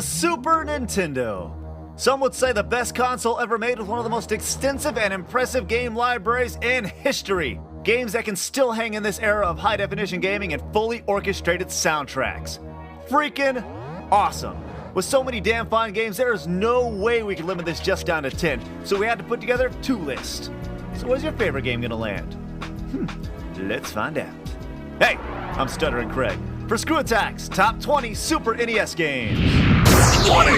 The Super Nintendo. Some would say the best console ever made with one of the most extensive and impressive game libraries in history. Games that can still hang in this era of high-definition gaming and fully orchestrated soundtracks. Freaking awesome. With so many damn fine games, there is no way we can limit this just down to 10, so we had to put together 2 lists. So where's your favorite game gonna land? Let's find out. Hey, I'm Stuttering Craig for ScrewAttack's Top 20 Super NES Games. 20!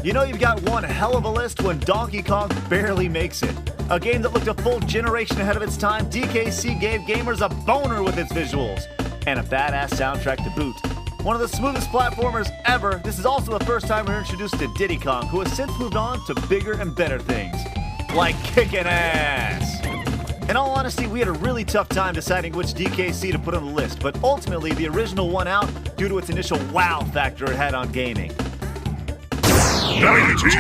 You know you've got one hell of a list when Donkey Kong barely makes it. A game that looked a full generation ahead of its time, DKC gave gamers a boner with its visuals. And a badass soundtrack to boot. One of the smoothest platformers ever, this is also the first time we're introduced to Diddy Kong, who has since moved on to bigger and better things. Like kicking ass! In all honesty, we had a really tough time deciding which DKC to put on the list, but ultimately the original won out due to its initial wow factor it had on gaming. 19!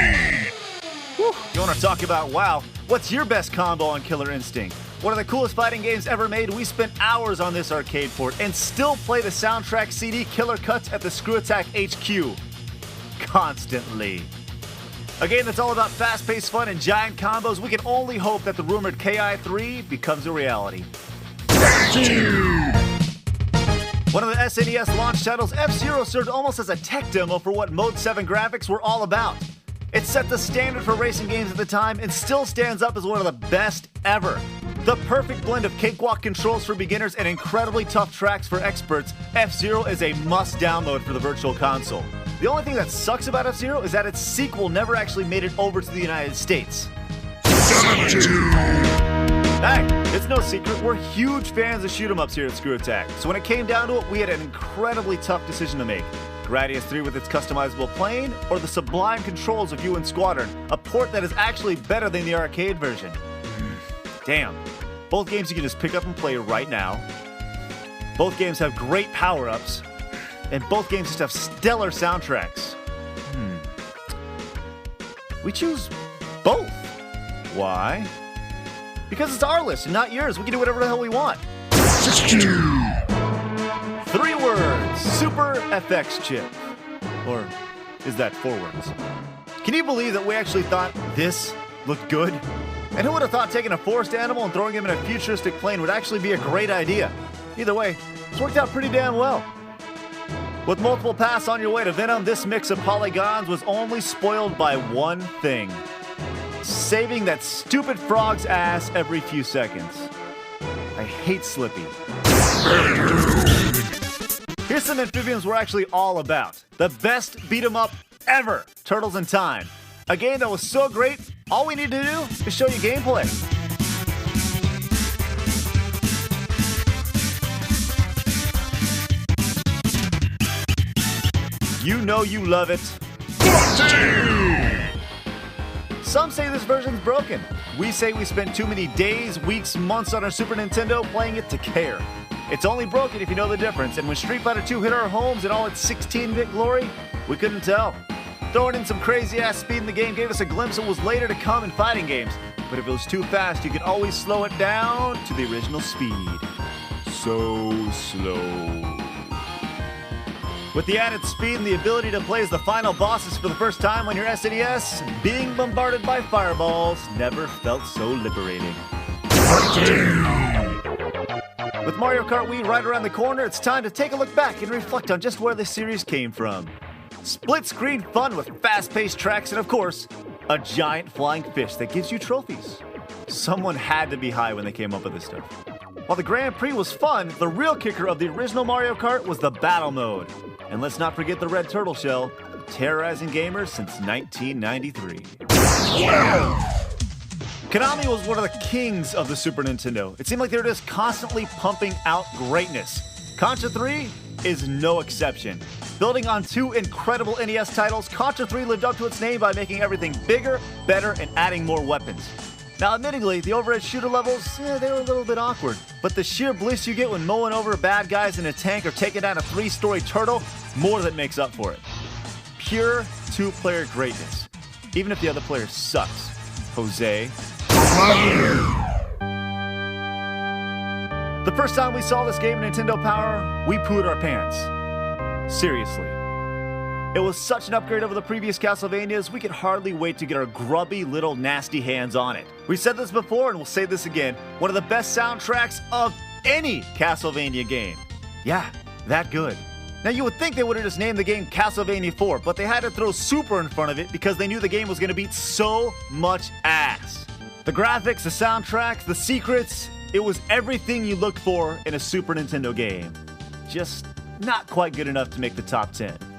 Whew, you want to talk about wow? What's your best combo on Killer Instinct? One of the coolest fighting games ever made. We spent hours on this arcade port and still play the soundtrack CD Killer Cuts at the ScrewAttack HQ. Constantly. A game that's all about fast-paced fun and giant combos. We can only hope that the rumored KI3 becomes a reality. 18! One of the SNES launch titles, F-Zero served almost as a tech demo for what Mode 7 graphics were all about. It set the standard for racing games at the time and still stands up as one of the best ever. The perfect blend of cakewalk controls for beginners and incredibly tough tracks for experts, F-Zero is a must-download for the Virtual Console. The only thing that sucks about F-Zero is that its sequel never actually made it over to the United States. 17! Hey, it's no secret, we're huge fans of shoot-'em-ups here at ScrewAttack, so when it came down to it, we had an incredibly tough decision to make. Gradius 3 with its customizable plane, or the sublime controls of UN Squadron, a port that is actually better than the arcade version. Damn. Both games you can just pick up and play right now. Both games have great power-ups. And both games just have stellar soundtracks. We choose both. Why? Because it's our list and not yours. We can do whatever the hell we want. 16! 3 words. Super FX chip. Or is that 4 words? Can you believe that we actually thought this looked good? And who would have thought taking a forest animal and throwing him in a futuristic plane would actually be a great idea? Either way, it's worked out pretty damn well. With multiple paths on your way to Venom, this mix of polygons was only spoiled by one thing. Saving that stupid frog's ass every few seconds. I hate Slippy. Here's some amphibians we're actually all about. The best beat-em-up ever, Turtles in Time. A game that was so great, all we need to do is show you gameplay. You know you love it. 14! Some say this version's broken. We say we spent too many days, weeks, months on our Super Nintendo playing it to care. It's only broken if you know the difference, and when Street Fighter 2 hit our homes in all its 16-bit glory, we couldn't tell. Throwing in some crazy-ass speed in the game gave us a glimpse of what was later to come in fighting games, but if it was too fast, you could always slow it down to the original speed. So slow. With the added speed and the ability to play as the final bosses for the first time on your SNES, being bombarded by fireballs never felt so liberating. 13! With Mario Kart Wii right around the corner, it's time to take a look back and reflect on just where this series came from. Split-screen fun with fast-paced tracks and, of course, a giant flying fish that gives you trophies. Someone had to be high when they came up with this stuff. While the Grand Prix was fun, the real kicker of the original Mario Kart was the battle mode. And let's not forget the red turtle shell, terrorizing gamers since 1993. 12! Konami was one of the kings of the Super Nintendo. It seemed like they were just constantly pumping out greatness. Contra 3 is no exception. Building on 2 incredible NES titles, Contra 3 lived up to its name by making everything bigger, better, and adding more weapons. Now, admittingly, the overhead shooter levels, they were a little bit awkward. But the sheer bliss you get when mowing over bad guys in a tank or taking down a 3-story turtle, more than makes up for it. Pure 2-player greatness. Even if the other player sucks. Jose. The first time we saw this game in Nintendo Power, we pooed our pants. Seriously. It was such an upgrade over the previous Castlevanias, we could hardly wait to get our grubby little nasty hands on it. We said this before and we'll say this again, one of the best soundtracks of any Castlevania game. Yeah, that good. Now you would think they would have just named the game Castlevania 4, but they had to throw Super in front of it because they knew the game was going to beat so much ass. The graphics, the soundtracks, the secrets, it was everything you looked for in a Super Nintendo game. Just not quite good enough to make the top 10.